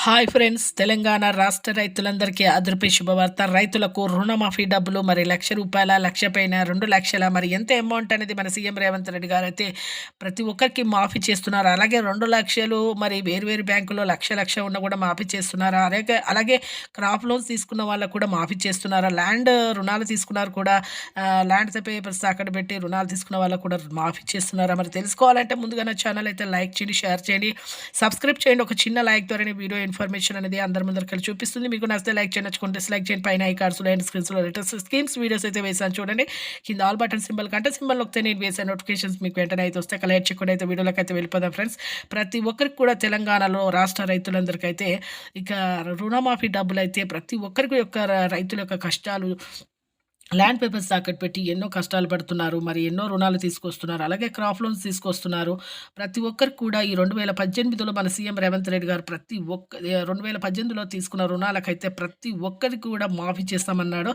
Hi friends! Telangana రాష్ట్ర రైతులందరికీ అదృపే శుభవార్త. రైతులకు రుణమాఫీ డబ్బులు మరి రూ. 1,00,000, 1,00,000 పైన 2,00,000 మరి ఎంత అమౌంట్ అనేది మన సీఎం రేవంత్ రెడ్డి గారైతే ప్రతి ఒక్కరికి మాఫీ చేస్తున్నారు. అలాగే 2,00,000 మరి వేరు బ్యాంకులో లక్ష ఉన్నా కూడా మాఫీ చేస్తున్నారు. అలాగే క్రాప్ లోన్స్ తీసుకున్న వాళ్ళకు కూడా మాఫీ చేస్తున్నారు. ల్యాండ్ రుణాలు తీసుకున్నారు కూడా ల్యాండ్ పేపర్స్ అక్కడ పెట్టి రుణాలు తీసుకున్న వాళ్ళకు కూడా మాఫీ చేస్తున్నారా? మరి తెలుసుకోవాలంటే ముందుగా నా ఛానల్ అయితే లైక్ చేయండి, షేర్ చేయండి, సబ్స్క్రైబ్ చేయండి. ఒక చిన్న లైక్ ద్వారానే వీడియో ఇన్ఫర్మేషన్ అనేది అందరి ముందరికి చూపిస్తుంది. మీకు నచ్చితే లైక్ చేయండి, నచ్చుకుంటే డిస్లైక్ చేయండి. పైన ఈ కార్డ్స్లో అండ్ స్క్రీన్స్లో లేటెస్ట్ స్కీమ్స్ వీడియోస్ అయితే వేసాను చూడండి. కింద ఆల్ బటన్ సింబల్ కంటే సింబల్ నొక్కితే నేను వేసే నోటిఫికేషన్స్ మీకు వెంటనే అయితే వస్తే కలెక్ట్ చేయకుండా అయితే వీడియోలోకి అయితే వెళ్ళిపోదాం ఫ్రెండ్స్. ప్రతి ఒక్కరికి కూడా తెలంగాణలో రాష్ట్ర రైతులందరికీ అయితే ఇక రుణమాఫీ డబ్బులు అయితే ప్రతి ఒక్కరికి యొక్క రైతుల యొక్క కష్టాలు ల్యాండ్ పేపర్స్ తాకట్టు పెట్టి ఎన్నో కష్టాలు పడుతున్నారు. మరి ఎన్నో రుణాలు తీసుకొస్తున్నారు. అలాగే క్రాప్ లోన్స్ తీసుకొస్తున్నారు. ప్రతి ఒక్కరికి కూడా ఈ 2018లో మన సీఎం రేవంత్ రెడ్డి గారు 2018లో తీసుకున్న రుణాలకైతే ప్రతి ఒక్కరికి కూడా మాఫీ చేస్తామన్నాడు.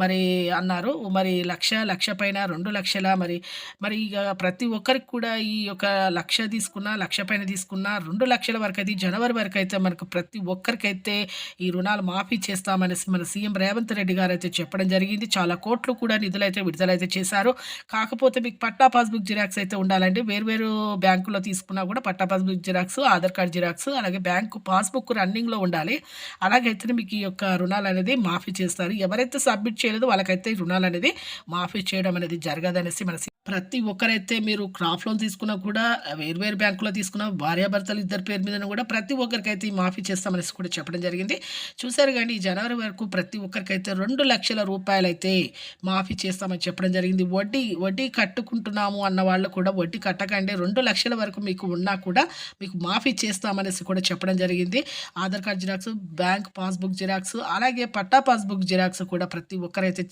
మరి అన్నారు. మరి లక్ష పైన 2,00,000 మరి ఇక ప్రతి ఒక్కరికి కూడా ఈ యొక్క 1,00,000 తీసుకున్నా, 1,00,000 పైన తీసుకున్నా 2,00,000 వరకైతే జనవరి వరకైతే మనకు ప్రతి ఒక్కరికైతే ఈ రుణాలు మాఫీ చేస్తామనేసి మన సీఎం రేవంత్ రెడ్డి గారు అయితే చెప్పడం జరిగింది. చాలా కోట్లు కూడా నిధులైతే విడుదలైతే చేశారు. కాకపోతే మీకు పట్టా పాస్‌బుక్ జిరాక్స్ అయితే ఉండాలండి. వేరు బ్యాంకులో తీసుకున్నా కూడా patta passbook xerox, Aadhaar card xerox, అలాగే బ్యాంకు పాస్‌బుక్ రన్నింగ్‌లో ఉండాలి. అలాగైతేనే మీకు ఈ యొక్క రుణాలనేది మాఫీ చేస్తారు. ఎవరైతే సబ్మిట్ చేయలేదో వాళ్ళకైతే రుణాలనేది మాఫీ చేయడం అనేది జరగదనేసి మన ప్రతి ఒక్కరైతే మీరు క్రాప్ లోన్ తీసుకున్నా కూడా వేరు బ్యాంకులో తీసుకున్న భార్యాభర్తలు ఇద్దరి పేరు మీద కూడా ప్రతి ఒక్కరికైతే ఈ మాఫీ చేస్తామనేసి కూడా చెప్పడం జరిగింది. చూసారు కానీ ఈ జనవరి వరకు ప్రతి ఒక్కరికైతే 2,00,000 రూపాయలైతే మాఫీ చేస్తామని చెప్పడం జరిగింది. వడ్డీ కట్టుకుంటున్నాము అన్న వాళ్ళు కూడా వడ్డీ కట్టకండి, 2,00,000 వరకు మీకు ఉన్నా కూడా మీకు మాఫీ చేస్తామనేసి కూడా చెప్పడం జరిగింది. Aadhaar card xerox, bank passbook xerox, అలాగే పట్టా పాస్బుక్ జిరాక్స్ కూడా ప్రతి ఒక్కరైతే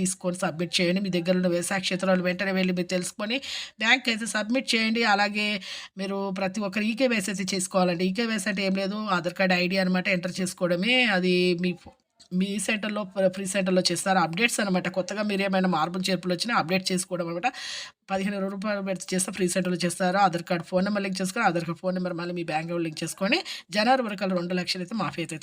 తీసుకొని సబ్మిట్ చేయండి. మీ దగ్గర ఉన్న వ్యవసాయ క్షేత్రాలు వెంటనే వెళ్ళి మీరు తెలుసుకొని బ్యాంక్ అయితే సబ్మిట్ చేయండి. అలాగే మీరు ప్రతి ఒక్కరు ఈకేవైసీ అయితే చేసుకోవాలండి. ఈకేవైసీ అంటే ఏం లేదు, ఆధార్ కార్డ్ ఐడి అనమాట ఎంటర్ చేసుకోవడమే. అది మీ సెంటర్లో ఫ్రీ సెంటర్లో చేస్తారు. అప్డేట్స్ అనమాట. కొత్తగా మీరు ఏమైనా మార్పులు చేర్పులు వచ్చినా అప్డేట్ చేసుకోవడం అనమాట. రూ. 15 పెడితే చేస్తే ఫ్రీ సెంటర్లో చేస్తారు. Aadhaar card phone number link చేసుకొని ఆధార్ కార్డ్ ఫోన్ నెంబర్ మళ్ళీ మీ బ్యాంక్ లింక్ చేసుకొని జనవరి వరకు 2,00,000 అయితే మాఫీ అయితే